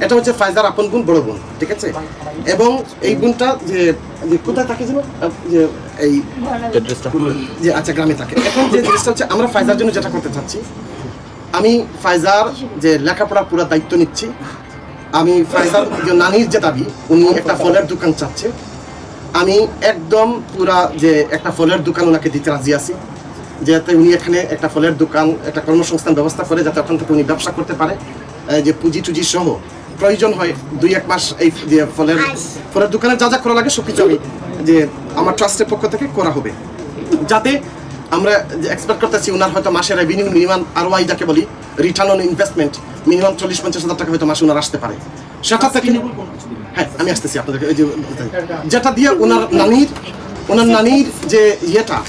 এটা হচ্ছে ফায়জার আপন বোন, বড় বোন, ঠিক আছে? এবং এই বোনটা যে কোথায় থাকে যেন, যে এই যে আচ্ছা গ্রামে থাকে। এখন যে জিনিসটা হচ্ছে আমরা ফায়জার জন্য যেটা করতে চাচ্ছি, আমি ফায়জার যে লেখাপড়ার পুরো দায়িত্ব নিচ্ছি। আমি ফায়জার যে নানির যে দাবি, উনি একটা ফলের দোকান চাচ্ছে, আমি একদম পুরা যে একটা ফলের দোকান ওনাকে দিতে রাজি আছি, যাতে উনি এখানে একটা ফলের দোকান, একটা কর্মসংস্থান ব্যবস্থা করে, যাতে ওখান থেকে উনি ব্যবসা করতে পারে, যে পুঁজি টুজি সহ প্রয়োজন হয় 2-1 মাস এই যে ফলের দোকানে যা যা করা লাগে সব কিছু আমি যে আমার ট্রাস্টের পক্ষ থেকে করা হবে, যাতে আমরা এক্সপেক্ট করতেছি ওনার হয়তো মাসের রেভিনিউ মিনিমাম ROI যাকে বলি, রিটার্ন অন ইনভেস্টমেন্ট, মিনিমাম 40-50 হাজার টাকা হয়তো মাসে ওনার আসতে পারে। সেটা থেকে হ্যাঁ আমি আসতেছি আপনাদেরকে, এই যে যেটা দিয়ে ওনার নানির যে ইয়েটা,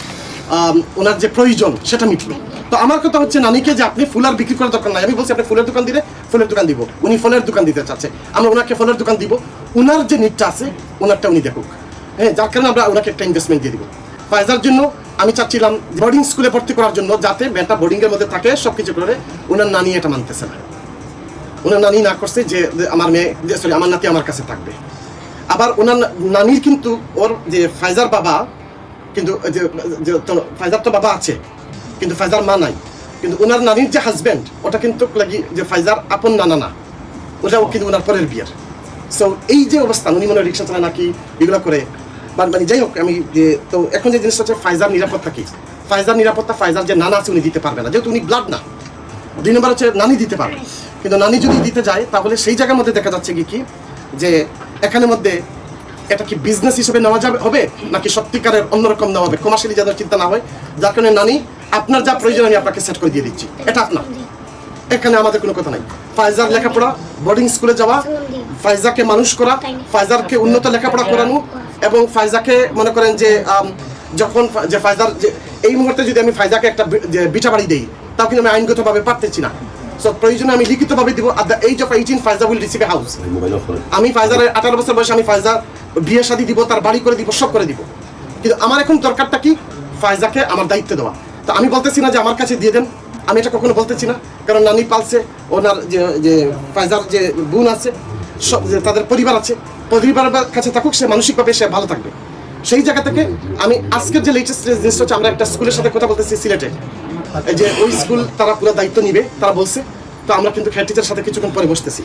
ওনার যে প্রয়োজন সেটা মিটলো। তো আমার কথা হচ্ছে নানিকে যে আপনি ফুল আর বিক্রি করার দরকার নাই, আমি বলছি আপনি ফুলের দোকান দিলে ফুলের দোকান দিব, উনি ফলের দোকান দিতে চাচ্ছে, আমরা ওনাকে ফলের দোকান দিব, ওনার যে নিডটা আছে ওনারটা উনি দেখুক, হ্যাঁ, যার কারণে আমরা ওনাকে একটা ইনভেস্টমেন্ট দিয়ে দিব। ফায়জার জন্য আমি চাচ্ছিলাম বোর্ডিং স্কুলে ভর্তি করার জন্য, যাতে মেয়েটা বোর্ডিংয়ের মধ্যে থাকে, সব কিছু করে। ওনার নানি এটা মানতেছে না, ওনার নানি না করছে যে আমার মেয়ে, সরি আমার নাতি আমার কাছে থাকবে। আবার ওনার নানির কিন্তু ওর যে ফায়জার বাবা, কিন্তু ফায়জার তো বাবা আছে কিন্তু ফায়জার মা নাই, কিন্তু ওনার নানির যে হাজব্যান্ড ওটা কিন্তু লাগি যে ফায়জার আপন নানা না, ওটাও কিন্তু ওনার পরের বিয়ের। সো এই যে অবস্থান, উনি মনে রিক্সা চালায় নাকি এগুলো করে, মানে যাই হোক, আমি তো এখন যে জিনিসটা হচ্ছে ফায়জার নিরাপত্তা কি, ফায়জার নিরাপত্তা ফায়জার যে নানা আছে উনি দিতে পারবে না, যেহেতু উনি ব্লাড না। 2 নম্বর হচ্ছে নানি দিতে পারবে, কিন্তু নানি যদি দিতে যায় তাহলে সেই জায়গার মধ্যে দেখা যাচ্ছে কি যে এখানের মধ্যে এটা কি বিজনেস হিসেবে নেওয়া যাবে হবে, নাকি সত্যিকারের অন্যরকম নেওয়া হবে, কমার্শিয়ালি যেন চিন্তা না হয়। যার কারণে নানি আপনার যা প্রয়োজন আমি আপনাকে সেট করে দিয়ে দিচ্ছি, এটা আপনার, এখানে আমাদের কোনো কথা নাই। ফায়জার লেখাপড়া, বোর্ডিং স্কুলে যাওয়া, ফায়জাকে মানুষ করা, ফায়জারকে উন্নত লেখাপড়া করানো, এবং ফায়জাকে মনে করেন যে যখন যে ফায়জার যে এই মুহূর্তে যদি আমি ফায়জাকে একটা বিটা বাড়ি দিই, তাও কিন্তু আমি আইনগতভাবে পারতেছি না। সো প্রয়োজনে আমি লিখিতভাবে দিব, at the age of 18 Faiza will receive a house. আমি ফায়জারের 18 বছর বয়সে আমি ফায়জার বিয়ে শাদী দিব, তার বাড়ি করে দিব, সব করে দিব। কিন্তু আমার এখন দরকারটা কি, ফায়জাকে আমার দায়িত্ব দেওয়া। তো আমি বলতেছি না যে আমার কাছে দিয়ে দেন, আমি এটা কখনো বলতেছি না, কারণ নানি পালছে, ওনার যে ফায়জার যে বোন আছে, সব যে তাদের পরিবার আছে, পরিবারের কাছে থাকুক, সে মানসিকভাবে সে ভালো থাকবে। সেই জায়গা থেকে আমি আজকের যে লেটেস্ট জিনিসটা হচ্ছে, আমরা একটা স্কুলের সাথে কথা বলতেছি সিলেটে, যে ওই স্কুল তারা পুরো দায়িত্ব নিবে, তারা বলছে। তো আমরা কিন্তু হেড টিচারের সাথে কিছুক্ষণ পরে বসতেছি,